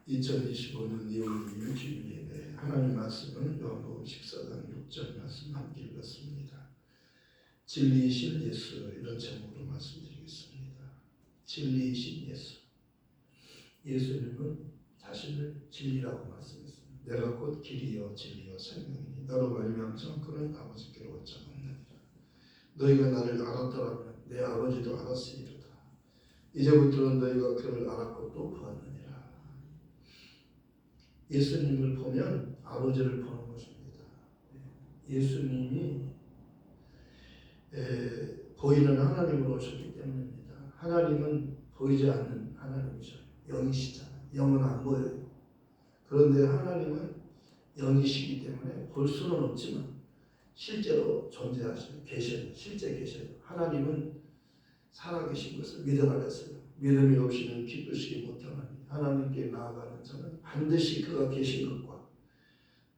2025년 2월 6일 예배 하나님 말씀은 요한복음 14장 6절 말씀 함께 읽었습니다. 진리이신 예수, 이런 제목으로 말씀드리겠습니다. 진리이신 예수. 예수님은 자신을 진리라고 말씀했습니다. 내가 곧 길이요 진리요 생명이니 너로 말미암아 그는 아버지께로 올 자가 없느니라. 너희가 나를 알았더라면 내 아버지도 알았으리로다. 이제부터는 너희가 그를 알았고 또 보았느니라. 예수님을 보면 아버지를 보는 것입니다. 예수님이 보이는 하나님으로 오셨기 때문입니다. 하나님은 보이지 않는 하나님이죠. 영이시잖아요. 영은 안 보여요. 그런데 하나님은 영이시기 때문에 볼 수는 없지만 실제로 존재하시고 계셔요. 실제 계셔요. 하나님은 살아계신 것을 믿어가겠어요. 믿음이 없이는 기쁘시기 못하나니 하나님께 나아가는 자는 반드시 그가 계신 것과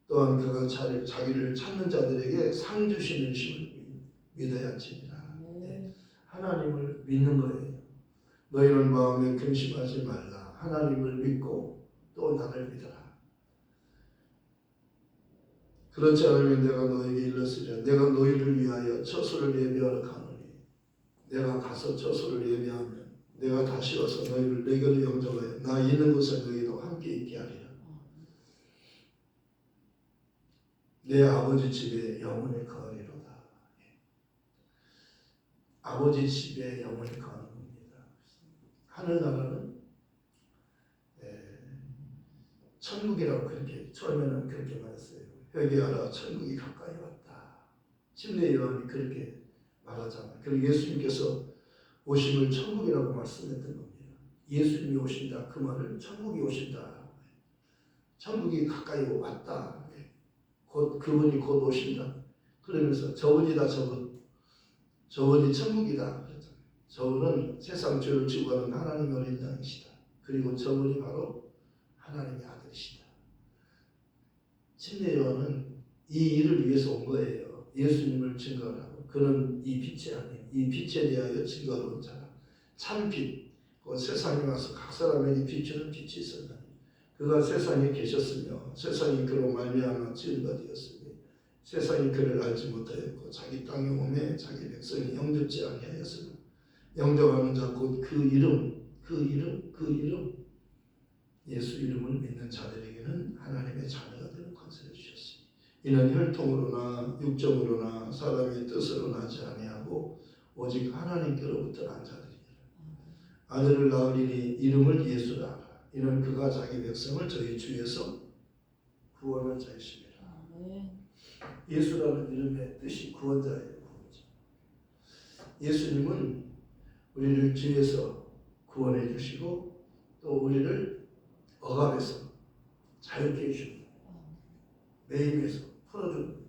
또한 그가 자기를 찾는 자들에게 상 주시는 심을 믿어야 할지니라. 하나님을 믿는 거예요. 너희는 마음에 근심하지 말라. 하나님을 믿고 또 나를 믿어라. 그렇지 않으면 내가 너에게 일렀으랴. 내가 너희를 위하여 처소를 예비하러 가노니 내가 가서 처소를 예비하면 내가 다시 와서 너희를 내게로 영접하여 나 있는 곳에 너희도 함께 있게 하리라. 내 아버지 집에 영원히 거하리로다. 아버지 집에 영원히 거하는 겁니다. 하늘나라는 천국이라고 그렇게 처음에는 그렇게 말했어요. 회개하라 천국이 가까이 왔다. 침례 요한이 그렇게 말하잖아요. 그리고 예수님께서 오심을 천국이라고 말씀했던 겁니다. 예수님이 오신다. 그 말은 천국이 오신다. 천국이 가까이 왔다. 곧 그분이 곧 오신다. 그러면서 저분이다 저분. 저분이 천국이다. 그랬잖아요. 저분은 세상 죄를 지고 가는 하나님의 어린 양이시다. 그리고 저분이 바로 하나님의 아들이시다. 침례 요한은 이 일을 위해서 온 거예요. 예수님을 증거하라고. 그는 이 빛이 아니에요. 이 빛에 대하여 증거하러 온 자라. 참 빛. 그 세상에 와서 각 사람에게 비추는 빛이 있었나니 그가 세상에 계셨으며 세상이 그로 말미암아 지은 바 되었으니 세상이 그를 알지 못하였고 자기 땅에 오매 자기 백성이 영접지 아니하였으나 영접하는 자 곧 그 이름 예수 이름을 믿는 자들에게는 하나님의 자녀가 되는 권세를 주셨으니 이는 혈통으로나 육정으로나 사람의 뜻으로 나지 아니하고 오직 하나님께로부터 난 자들이니라. 아들을 낳으리니 이름을 예수라 하라. 이는 그가 자기 백성을 저희 주에서 구원할 자이심이라. 예수라는 이름의 뜻이 구원자예요. 예수님은 우리를 죄에서 구원해 주시고 또 우리를 억압에서 자유케 해주는 거예요. 매임에서 풀어주는 거예요.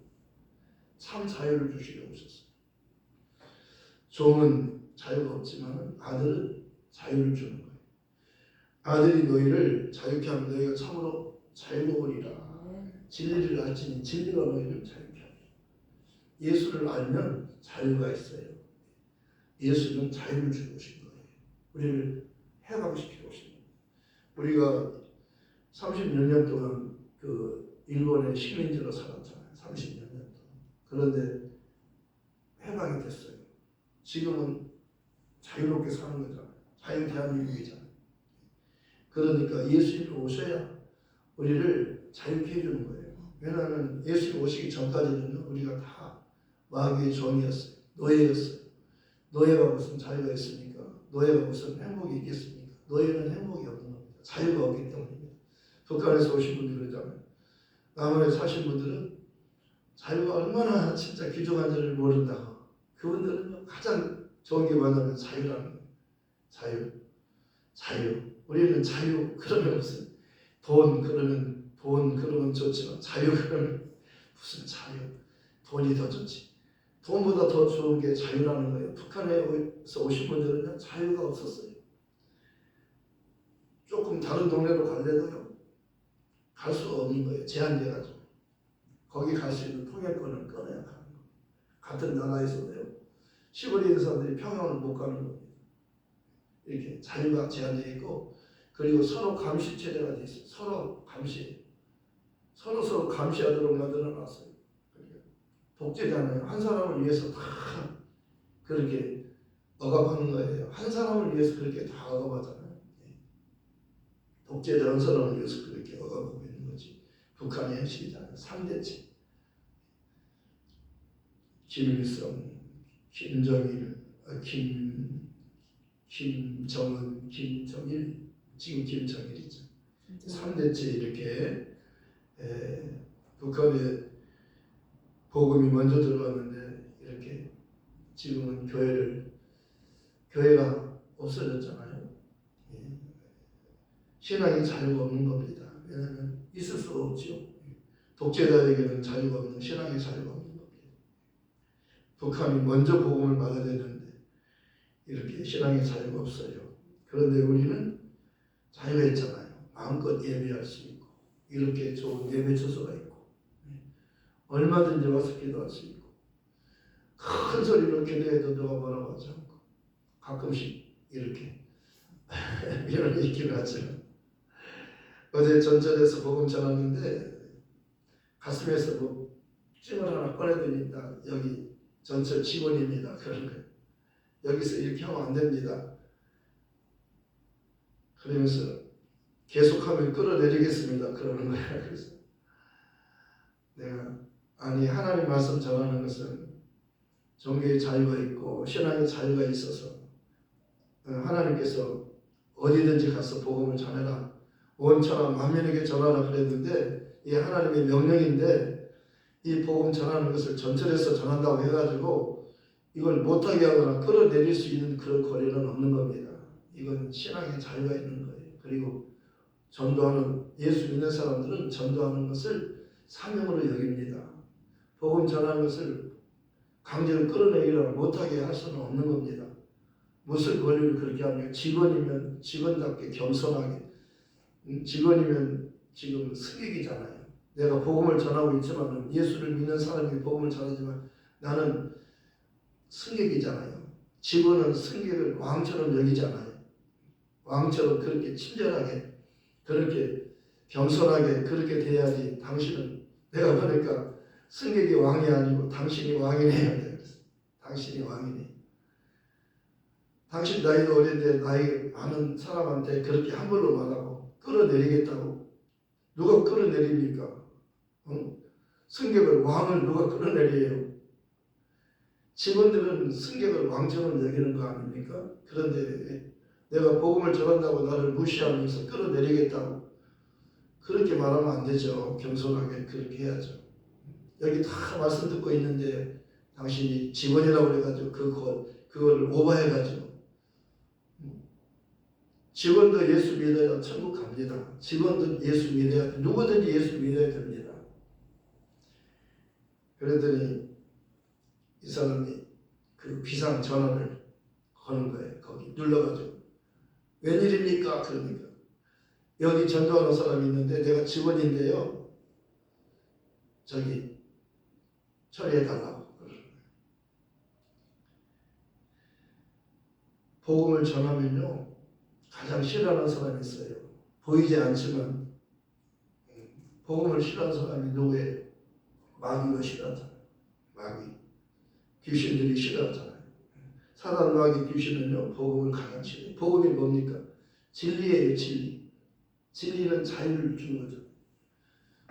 참 자유를 주시려고 하셨어요. 종은 자유가 없지만 아들은 자유를 주는 거예요. 아들이 너희를 자유케 하면 너희가 참으로 자유로우리라. 진리를 알지니 진리가 너희를 자유케 하리라. 예수를 알면 자유가 있어요. 예수는 자유를 주고 오신 거예요. 우리를 해방시키고 오신 거예요. 우리가 30몇 년 동안 그 일본의 식민지로 살았잖아요. 30몇 년 동안. 그런데 해방이 됐어요. 지금은 자유롭게 사는 거잖아요. 자유 대한민국이잖아요. 그러니까 예수님이 오셔야 우리를 자유케 해주는 거예요. 왜냐하면 예수님 오시기 전까지는 우리가 다 마귀의 종이었어요. 노예였어요. 노예가 무슨 자유가 있습니까? 노예가 무슨 행복이 있겠습니까? 노예는 행복이 없는 겁니다. 자유가 없기 때문입니다. 북한에서 오신 분들 그러잖아요. 남한에 사신 분들은 자유가 얼마나 진짜 귀중한 줄을 모른다고. 그분들은 가장 좋은 게 뭐냐면 자유라는 거예요. 자유. 우리는 자유 그러면 무슨 돈 그러면 좋지만 자유 그러면 무슨 자유. 돈이 더 좋지. 돈보다 더 좋은 게 자유라는 거예요. 북한에서 오신 분들은 자유가 없었어요. 조금 다른 동네로 갈래도요. 갈 수가 없는 거예요. 제한돼가지고. 거기 갈 수 있는 통행권을 끊어야 하는 거예요. 같은 나라에서도요. 시골에 있는 사람들이 평양을 못 가는 겁니다. 이렇게 자유가 제한되어 있고 그리고 서로 감시 체제가 돼 있어요. 서로 감시. 서로 감시하도록 만들어놨어요. 독재자는 한 사람을 위해서 다 그렇게 억압하는 거예요. 한 사람을 위해서 그렇게 다 억압하잖아요. 독재자 한 사람을 위해서 그렇게 억압하고 있는 거지. 북한의 현실이잖아요. 3대체. 김일성, 김정일, 김정은, 김정일, 지금 김정일이죠. 3대체 이렇게 북한에 복음이 먼저 들어왔는데 이렇게 지금은 교회가 없어졌잖아요. 신앙의 자유가 없는 겁니다. 왜냐하면 있을 수가 없죠. 독재자에게는 자유가 없는, 신앙의 자유가 없는 겁니다. 북한이 먼저 복음을 받아야 되는데 이렇게 신앙의 자유가 없어요. 그런데 우리는 자유가 있잖아요. 마음껏 예배할 수 있고 이렇게 좋은 예배 처소가 있고 얼마든지 와서 기도할 수 있고 큰 소리로 기도해도 누가 뭐라고 하지 않고 가끔씩 이렇게 이런 얘기를 하죠. 어제 전철에서 복음 전하는데 가슴에서 뭐 찜을 하나 꺼내드립니다. 여기 전철 직원입니다. 그런 거예요. 여기서 이렇게 하면 안 됩니다. 그러면서 계속하면 끌어내리겠습니다. 그러는 거야. 그래서 내가 하나님 말씀 전하는 것은 종교의 자유가 있고 신앙의 자유가 있어서 하나님께서 어디든지 가서 복음을 전해라. 온 천하 만민에게 전하라 그랬는데 이게 하나님의 명령인데 이 복음 전하는 것을 전철에서 전한다고 해가지고 이걸 못하게 하거나 끌어내릴 수 있는 그런 권리는 없는 겁니다. 이건 신앙의 자유가 있는 거예요. 그리고 전도하는 예수 믿는 사람들은 전도하는 것을 사명으로 여깁니다. 복음 전하는 것을 강제로 끌어내기를 못하게 할 수는 없는 겁니다. 무슨 권리를 그렇게 합니까? 직원이면 직원답게 겸손하게. 직원이면 지금 승객이잖아요. 내가 복음을 전하고 있지만 예수를 믿는 사람이 복음을 전하지만 나는 승객이잖아요. 직원은 승객을 왕처럼 여기잖아요. 왕처럼 그렇게 친절하게 그렇게 겸손하게 그렇게 돼야지. 당신은 내가 보니까 승객이 왕이 아니고 당신이 왕이네요. 당신이 왕이네. 당신 나이도 어린데 나이 아는 사람한테 그렇게 함부로 말하고 끌어내리겠다고. 누가 끌어내립니까? 승객을 왕을 누가 끌어내려요? 직원들은 승객을 왕처럼 여기는 거 아닙니까? 그런데 내가 복음을 전한다고 나를 무시하면서 끌어내리겠다고 그렇게 말하면 안 되죠. 겸손하게 그렇게 해야죠. 여기 다 말씀 듣고 있는데 당신이 직원이라고 해가지고 그걸 오버해가지고 직원도 예수 믿어야 천국 갑니다. 직원도 예수 믿어야 누구든지 예수 믿어야 됩니다. 그랬더니 이 사람이 그 비상 전화를 거는 거예요. 거기 눌러가지고 웬일입니까? 그러니까 여기 전도하는 사람이 있는데 내가 직원인데요. 저기 처리해달라고. 복음을 전하면요 가장 싫어하는 사람이 있어요. 보이지 않지만 복음을 싫어하는 사람이 누구예요? 마귀가 싫어하잖아요. 마귀. 귀신들이 싫어하잖아요. 사단 마귀 귀신은요 복음을 가장 싫어해요. 복음이 뭡니까? 진리예요. 진리. 진리는 자유를 주는 거죠.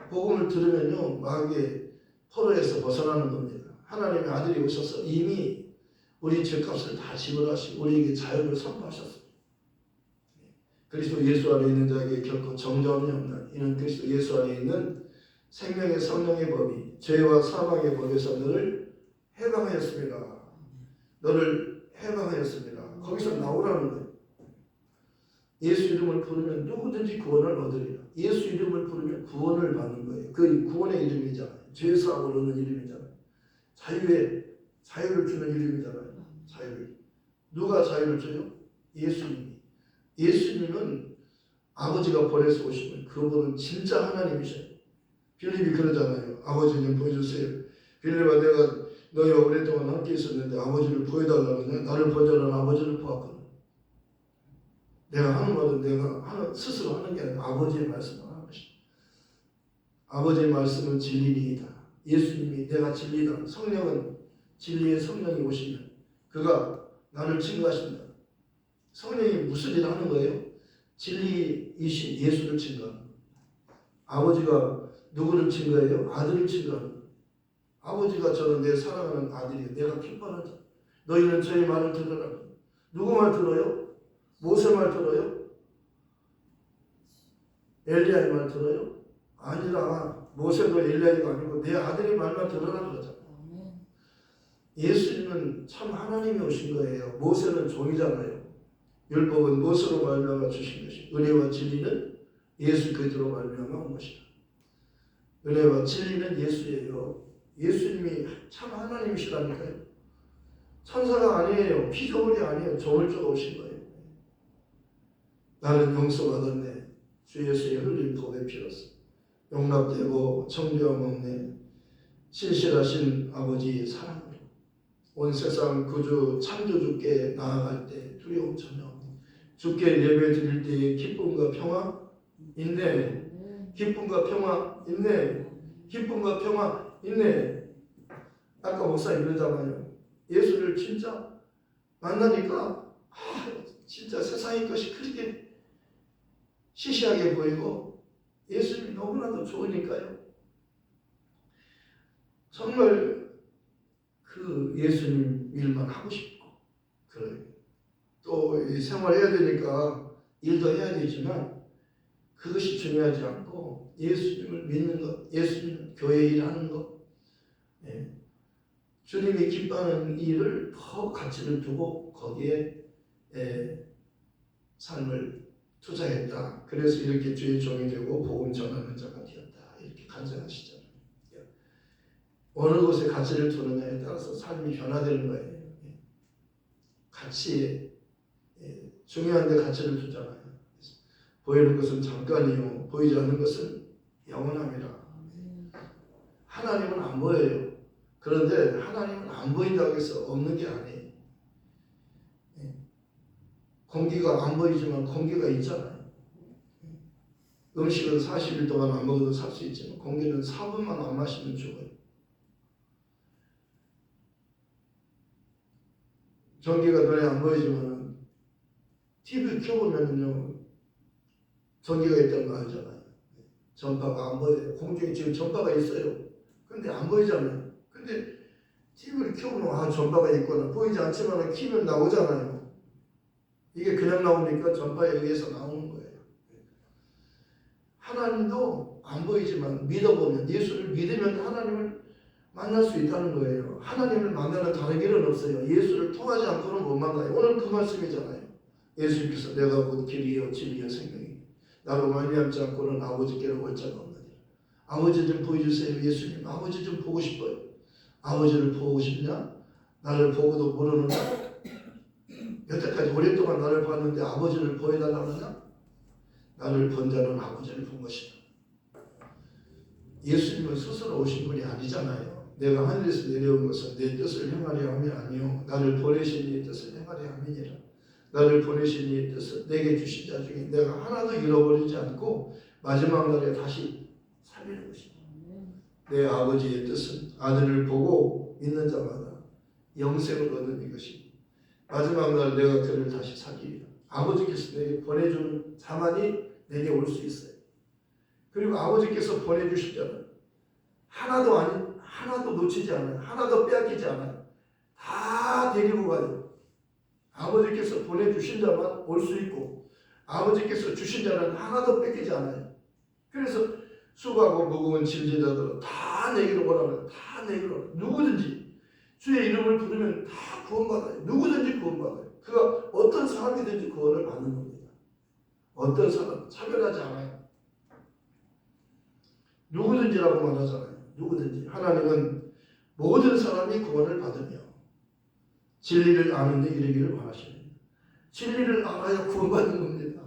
복음을 들으면요 마귀의 포로에서 벗어나는 겁니다. 하나님의 아들이 오셔서 이미 우리 죄값을 다 지불하시고 우리에게 자유를 선포하셨습니다. 그리스도 예수 안에 있는 자에게 결코 정죄함이 없는 이는 그리스도 예수 안에 있는 생명의 성령의 법이 죄와 사망의 법에서 너를 해방하였습니다. 너를 해방하였습니다. 거기서 나오라는 거예요. 예수 이름을 부르면 누구든지 구원을 얻으리라. 예수 이름을 부르면 구원을 받는 거예요. 그 구원의 이름이잖아요. 죄사함을 얻는 이름이잖아요. 자유를 주는 이름이잖아요. 자유를. 누가 자유를 줘요? 예수님이. 예수님은 아버지가 보내서 오시면 그분은 진짜 하나님이셔요. 빌립이 그러잖아요. 아버지 좀 보여주세요. 빌립아 내가 너희와 오랫동안 함께 있었는데 아버지를 보여달라고 하냐? 나를 보여달라는 아버지를 보았거든. 내가 하는 말은 내가 스스로 하는 게 아니라 아버지의 말씀을 하는 것이다. 아버지의 말씀은 진리이다. 예수님이 내가 진리다. 성령은 진리의 성령이 오시면 그가 나를 증거하신다. 성령이 무슨 일을 하는 거예요? 진리이신 예수를 증거하는 거예요. 아버지가 누구를 증거해요? 아들을 증거하는 거예요. 아버지가 저는 내 사랑하는 아들이에요. 내가 기뻐하는 자. 너희는 저의 말을 들으라. 누구 말 들어요? 모세 말 들어요? 엘리야의 말 들어요? 아니라 모세도 엘리야가 아니고 내 아들의 말만 들으라 그러잖아요. 예수님은 참 하나님이 오신 거예요. 모세는 종이잖아요. 율법은 모세로 말미암아 주신 것이 은혜와 진리는 예수 그리스도로 말미암아 온 것이다. 은혜와 진리는 예수예요. 예수님이 참 하나님이시라니까요. 천사가 아니에요. 피조물이 아니에요. 조물주가 오신 거예요. 나는 용서받았네. 주 예수의 흘린 복의 피로서 용납되고 정죄함 없네. 신실하신 아버지의 사랑으로 온 세상 구주 창조주께 나아갈 때 두려움 전혀 없네. 주께 예배 드릴 때의 기쁨과 평화 있네. 기쁨과 평화 있네. 기쁨과 평화 있네. 아까 목사님 그러잖아요. 예수를 진짜 만나니까 진짜 세상의 것이 그렇게 시시하게 보이고 예수님이 너무나도 좋으니까요. 정말 그 예수님 일만 하고 싶고 그래요. 또 생활해야 되니까 일도 해야 되지만 그것이 중요하지 않고 예수님을 믿는 것, 예수님 교회 일하는 것, 주님이 기뻐하는 일을 더 가치를 두고 거기에 삶을 투자했다. 그래서 이렇게 주의 종이 되고 복음 전하는 자가 되었다. 이렇게 간증하시잖아요. 어느 곳에 가치를 두느냐에 따라서 삶이 변화되는 거예요. 가치에 중요한 데 가치를 두잖아요. 보이는 것은 잠깐이요 보이지 않는 것은 영원합니다. 하나님은 안 보여요. 그런데 하나님은 안 보인다고 해서 없는 게 아니에요. 공기가 안 보이지만 공기가 있잖아요. 음식은 40일 동안 안 먹어도 살 수 있지만 공기는 4분만 안 마시면 죽어요. 전기가 눈에 안 보이지만 TV 켜보면요 전기가 있다는 거 알잖아요. 전파가 안 보여요. 공중에 지금 전파가 있어요. 근데 안 보이잖아요. 근데 TV를 켜보면 전파가 있거나 보이지 않지만 키면 나오잖아요. 이게 그냥 나오니까 전파에 의해서 나오는 거예요. 하나님도 안 보이지만 믿어보면 예수를 믿으면 하나님을 만날 수 있다는 거예요. 하나님을 만나는 다른 길은 없어요. 예수를 통하지 않고는 못 만나요. 오늘 그 말씀이잖아요. 예수님께서 내가 곧 길이요 진리요 생명이요 나로 말미암지 않고는 아버지께로 올 자가 없느니라. 아버지 좀 보여주세요. 예수님 아버지 좀 보고 싶어요. 아버지를 보고 싶냐? 나를 보고도 모르느냐? 여태까지 오랫동안 나를 봤는데 아버지를 보여달라고 하느냐? 나를 본 자는 아버지를 본 것이다. 예수님은 스스로 오신 분이 아니잖아요. 내가 하늘에서 내려온 것은 내 뜻을 행하려 함이 아니요 나를 보내신 이의 뜻을 행하려 함이니라. 나를 보내신 이의 뜻을 내게 주신 자 중에 내가 하나도 잃어버리지 않고 마지막 날에 다시 살리는 것이다. 내 아버지의 뜻은 아들을 보고 믿는 자마다 영생을 얻는 이것이 마지막 날 내가 그를 다시 살리리라. 아버지께서 내게 보내주는 자만이 내게 올 수 있어요. 그리고 아버지께서 보내주신 자는 하나도 놓치지 않아요. 하나도 빼앗기지 않아요. 다 데리고 가요. 아버지께서 보내주신 자만 올 수 있고 아버지께서 주신 자는 하나도 뺏기지 않아요. 그래서 수고하고 무거운 짐진자들은 다 내게로 오라는 다 내게로 오라. 누구든지 주의 이름을 부르면 다 구원받아요. 누구든지 구원받아요. 그가 어떤 사람이든지 구원을 받는 겁니다. 어떤 사람 차별하지 않아요. 누구든지라고 말하잖아요. 누구든지. 하나님은 모든 사람이 구원을 받으며 진리를 아는 데 이르기를 원하십니다. 진리를 알아야 구원받는 겁니다.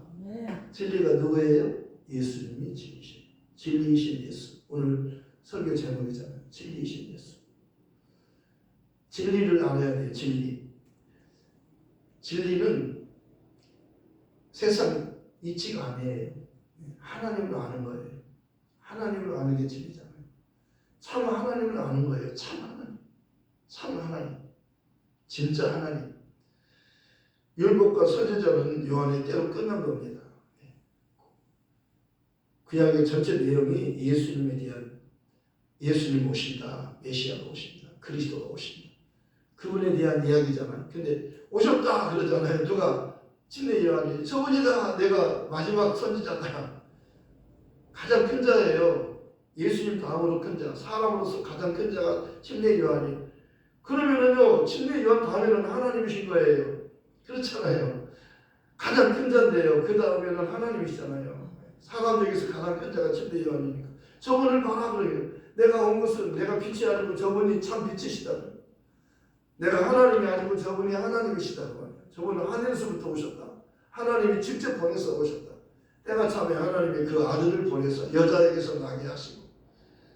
진리가 누구예요? 예수님이 진리신. 진리이신 예수. 오늘 설교 제목이잖아요. 진리이신 예수. 진리를 알아야 돼요. 진리. 진리는 세상 이치가 아니에요. 하나님을 아는 거예요. 하나님을 아는 게 진리잖아요. 참 하나님을 아는 거예요. 참 하나님. 참 하나님. 진짜 하나님. 율법과 선지자는 요한의 때로 끝난 겁니다. 구약의 전체 내용이 예수님에 대한 예수님 오신다. 메시아가 오신다. 그리스도가 오신다. 그분에 대한 이야기잖아요. 근데 오셨다 그러잖아요. 누가? 침례 요한이 저분이다. 내가 마지막 선지자다. 가장 큰 자예요. 예수님 다음으로 큰 자. 사람으로서 가장 큰 자가 침례 요한이. 그러면은요. 침례 요한 다음에는 하나님이신 거예요. 그렇잖아요. 가장 큰 자인데요. 그 다음에는 하나님이시잖아요. 사람 중에서 가장 큰 자가 침례 요한이니까. 저분을 봐라 그래요. 내가 온 것은 내가 빛이 아니고 저분이 참 빛이시다. 내가 하나님이 아니고 저분이 하나님이시다고. 저분은 하늘에서부터 오셨다. 하나님이 직접 보내서 오셨다. 때가 참에 하나님이 그 아들을 보내서 여자에게서 나게 하시고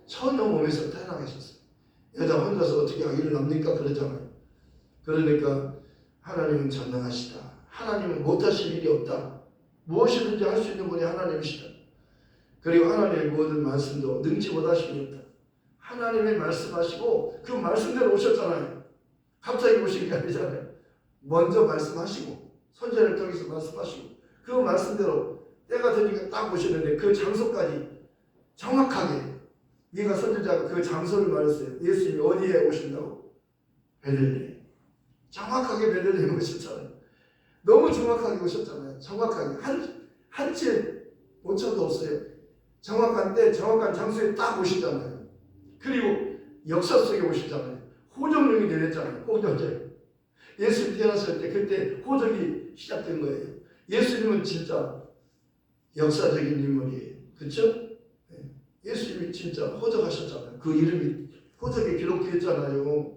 처녀 몸에서 태어나게 하셨어요. 여자 혼자서 어떻게 아기를 낳습니까? 그러잖아요. 그러니까 하나님은 전능하시다. 하나님은 못하실 일이 없다. 무엇이든지 할 수 있는 분이 하나님이시다. 그리고 하나님의 모든 말씀도 능치 못하심이 없다. 하나님의 말씀하시고 그 말씀대로 오셨잖아요. 갑자기 오신 게 아니잖아요. 먼저 말씀하시고 선지자를 통해서 말씀하시고 그 말씀대로 때가 되니까 딱 오시는데 그 장소까지 정확하게 네가 선지자가 그 장소를 말했어요. 예수님이 어디에 오신다고? 베들레헴. 정확하게 베들레헴에 오셨잖아요. 너무 정확하게 오셨잖아요. 정확하게 한 채 오차도 없어요. 정확한 때 정확한 장소에 딱 오시잖아요. 그리고 역사 속에 오시잖아요. 호정령이 내렸잖아요. 호정령. 예수님 태어났을 때 그때 호적이 시작된 거예요. 예수님은 진짜 역사적인 인물이에요. 그렇죠? 예수님이 진짜 호적하셨잖아요. 그 이름이 호적에 기록되었잖아요.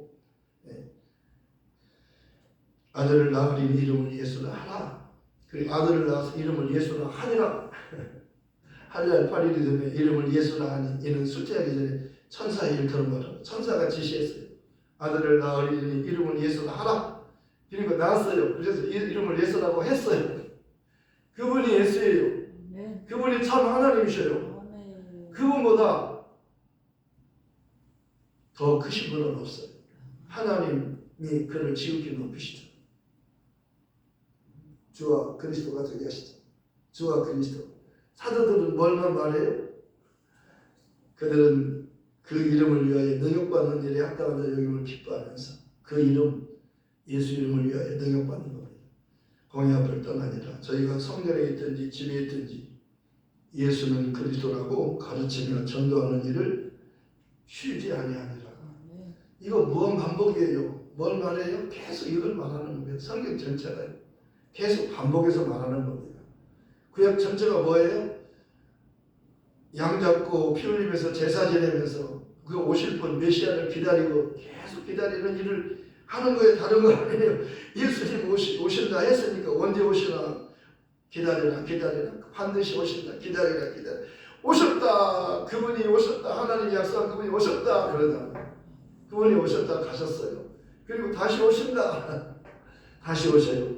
아들을 낳으리니 이름을 예수라 하라. 그리고 아들을 낳아서 이름을 예수라 하니라. 할례 8일이 되면 이름을 예수라 하니 이는 숫자하기 전에 천사의 일처럼 말합니다. 천사가 지시했어요. 아들을 낳으리니 이름을 예수라 하라. 그리고 낳았어요. 그래서 이름을 예수라고 했어요. 그분이 예수예요. 그분이 참 하나님이셔요. 그분보다 더 크신 분은 없어요. 하나님이 그를 지극히 높이시죠. 주와 그리스도가 되게 하시죠. 주와 그리스도. 사도들은 뭘만 말해요? 그들은 그 이름을 위하여 능욕받는 일에 합당한 자 여김을 기뻐하면서 그 이름 예수 이름을 위하여 능욕받는 겁니다. 공의 앞을 떠나니라. 저희가 성전에 있든지 집에 있든지 예수는 그리스도라고 가르치며 전도하는 일을 쉬지 아니하니라. 이거 무한 반복이에요. 뭘 말해요? 계속 이걸 말하는 겁니다. 성경 전체가요. 계속 반복해서 말하는 겁니다. 구약 전체가 뭐예요? 양 잡고 피 흘리면서 제사 지내면서 그 오실 분 메시아를 기다리고 계속 기다리는 일을 하는 거예요. 다른 거 아니에요. 예수님 오신다 했으니까 언제 오시나 기다리라 반드시 오신다 기다리라 오셨다. 그분이 오셨다. 하나님 약속한 그분이 오셨다. 그러다 그분이 오셨다 가셨어요. 그리고 다시 오신다. 다시 오셔요.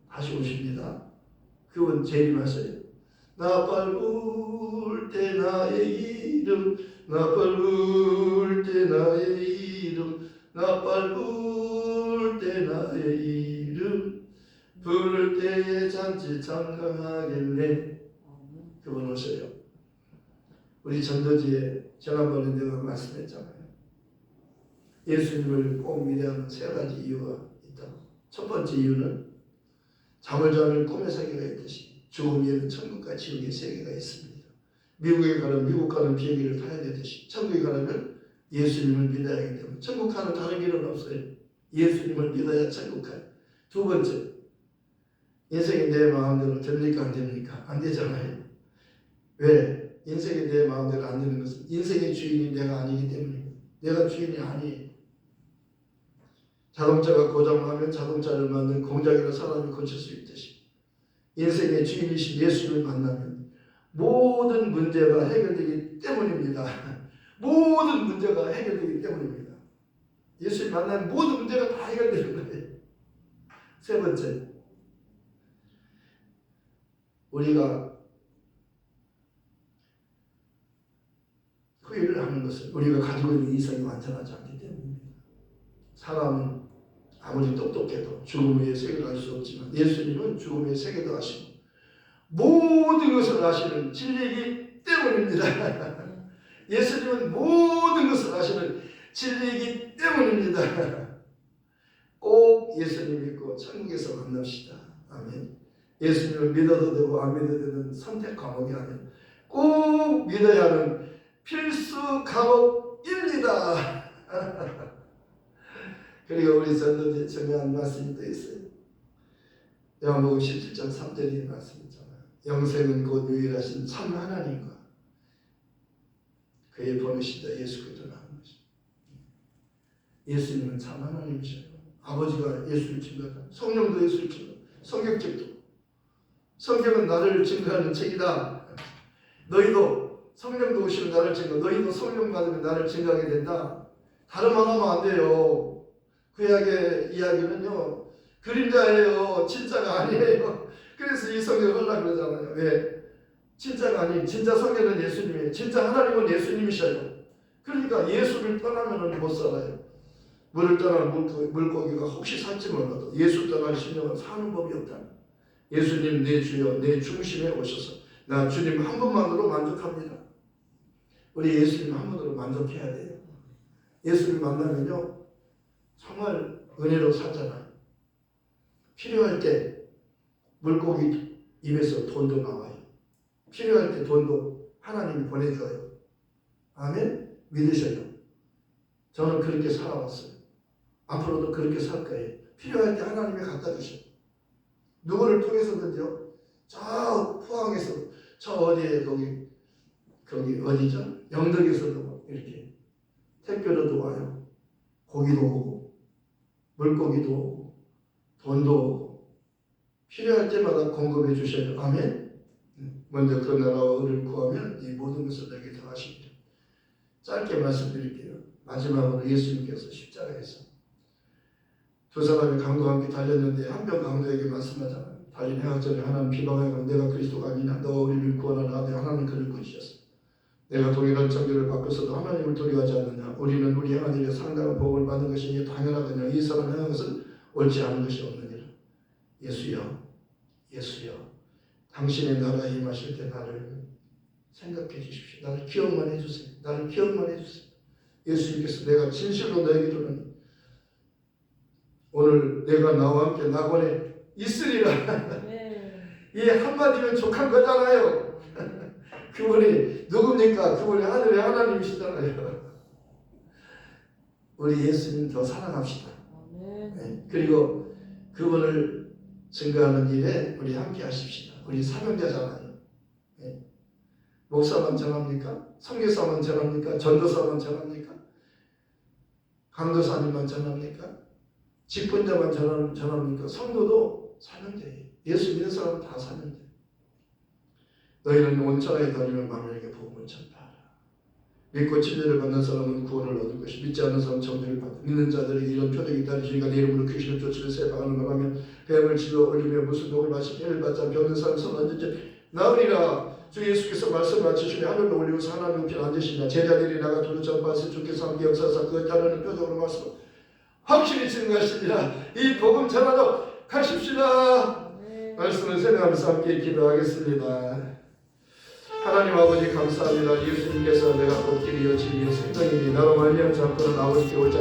다시 오십니다. 그분 재림하셔요. 나 밟을 때 나의 이름 나 밟을 때 나의 이름 나 밟을 때 나의 이름 부를 때에 잔치 장강하겠네. 그분 오셔요. 우리 전도지에 지난번에 내가 말씀했잖아요. 예수님을 꼭 믿어야 하는 세 가지 이유가 있다고. 첫 번째 이유는 잠을 자는 꿈의 세계가 있듯이 죽음 위에는 천국과 지옥의 세계가 있습니다. 미국에 가면 미국 가는 비행기를 타야 되듯이 천국에 가려면 예수님을 믿어야 하기 때문에 천국 가는 다른 길은 없어요. 예수님을 믿어야 천국 가요. 두 번째, 인생이 내 마음대로 됩니까? 안 됩니까? 안 되잖아요. 왜? 인생이 내 마음대로 안 되는 것은 인생의 주인이 내가 아니기 때문입니다. 내가 주인이 아니에요. 자동차가 고장나면 자동차를 만든 공장이나 사람이 고칠 수 있듯이 인생의 주인이신 예수님을 만나면 모든 문제가 해결되기 때문입니다. 모든 문제가 해결되기 때문입니다. 예수님 만나면 모든 문제가 다 해결되는 거예요. 세 번째, 우리가 후회를 하는 것은 우리가 가지고 있는 이성이 완전하지 않기 때문입니다. 사람은 아무리 똑똑해도 죽음의 세계를 알 수 없지만 예수님은 죽음의 세계도 아시고 모든 것을 아시는 진리이기 때문입니다. 예수님은 모든 것을 아시는 진리이기 때문입니다. 꼭 예수님 믿고 천국에서 만납시다. 아멘. 예수님을 믿어도 되고 안 믿어도 되는 선택 과목이 아니라 꼭 믿어야 하는 필수 과목입니다. 그리고 우리 전도제 중요한 말씀이 또 있어요. 요한복음 17장 3절의 말씀 있잖아요. 영생은 곧 유일하신 참 하나님과 그의 보내신 예수 그리스도를 하는 것입니다. 예수님은 참 하나님이셔요. 아버지가 예수를 증거하다. 성령도 예수를 증거하다. 성경책도. 성경은 나를 증거하는 책이다. 너희도 성령도 오시면 나를 증거. 너희도 성령 받으면 나를 증거하게 된다. 다른 말 하면 안 돼요. 구약의 이야기는요. 그림자예요. 진짜가 아니에요. 그래서 이 성경을 하려고 그러잖아요. 왜? 진짜가 아닌 진짜 성경은 예수님이에요. 진짜 하나님은 예수님이셔요. 그러니까 예수를 떠나면 못 살아요. 물을 떠난 물고기가 혹시 살지 몰라도 예수 떠난 심령은 사는 법이 없다. 예수님 내 주여 내 중심에 오셔서 나 주님 한 분만으로 만족합니다. 우리 예수님 한 분으로 만족해야 돼요. 예수를 만나면요 정말 은혜로 살잖아요. 필요할 때 물고기 입에서 돈도 나와요. 필요할 때 돈도 하나님이 보내줘요. 아멘? 믿으셔요. 저는 그렇게 살아왔어요. 앞으로도 그렇게 살 거예요. 필요할 때 하나님이 갖다 주셔요. 누구를 통해서든지요. 저 포항에서 저 어디에 거기 어디죠? 영덕에서도 이렇게 택배로도 와요. 고기도 오고 물고기도 오고 돈도 오고 필요할 때마다 공급해 주셔요. 아멘. 먼저 그 나라와 의를 구하면 이 모든 것을 내게 더하십니다. 짧게 말씀드릴게요. 마지막으로 예수님께서 십자가에서 두 사람이 강도와 함께 달렸는데 한 명 강도에게 말씀하잖아요. 달린 해학 전에 하나님 비방하여 내가 그리스도가 아니냐 너 우리를 구원하라 하되 하나님 그를 꾸짖으셨어. 내가 동일한 정죄를 받고서도 하나님을 두려워하지 않느냐. 우리는 우리 행한 일에 상당한 복을 받는 것이 당연하거냐. 이 사람 행한 것은 옳지 않은 것이 없느니라. 예수여 예수여 당신의 나라에 임하실 때 나를 생각해 주십시오. 나를 기억만 해주세요. 나를 기억만 해주세요. 예수님께서 내가 진실로 너에게 이르노니 오늘 내가 나와 함께 낙원에 있으리라. 이 한마디면 족한 거잖아요. 그분이 누굽니까? 그분이 하늘의 하나님이시잖아요. 우리 예수님 더 사랑합시다. 네. 그리고 그분을 증거하는 일에 우리 함께 하십시다. 우리 사명자잖아요. 네. 목사만 전합니까? 선교사만 전합니까? 전도사만 전합니까? 강도사님만 전합니까? 직분자만 전합니까? 성도도 사명자예요. 예수 믿는 사람은 다 사명자예요. 너희는 온 천하에 다니는 만민에게 복음을 전파하라. 믿고 진리를 받는 사람은 구원을 얻을 것이 믿지 않는 사람은 정죄를 받고 믿는 자들에게 이런 표적이 있다니시니까 내 이름으로 귀신을 쫓으며 세방하는 말하며 뱀을 집어 올리며 무슨 독을 마시 깨를 받자 병든 사람 손 얹은지 나으리라. 주 예수께서 말씀을 마치시며 하늘로 올리고서 하나님 우편 앉으시냐 제자들이 나가 두루 전파하시 주께서 함께 역사하사 그것 따르는 표적으로 말씀 확실히 증거하시니라. 이 복음 전하러 가십시다. 말씀을 생각하면서 함께 기도하겠습니다. 하나님 아버지 감사합니다. 예수님께서 내가 곧 길이요 진리요 생명이니 나로 말미암아 잡고는 아버지께 오지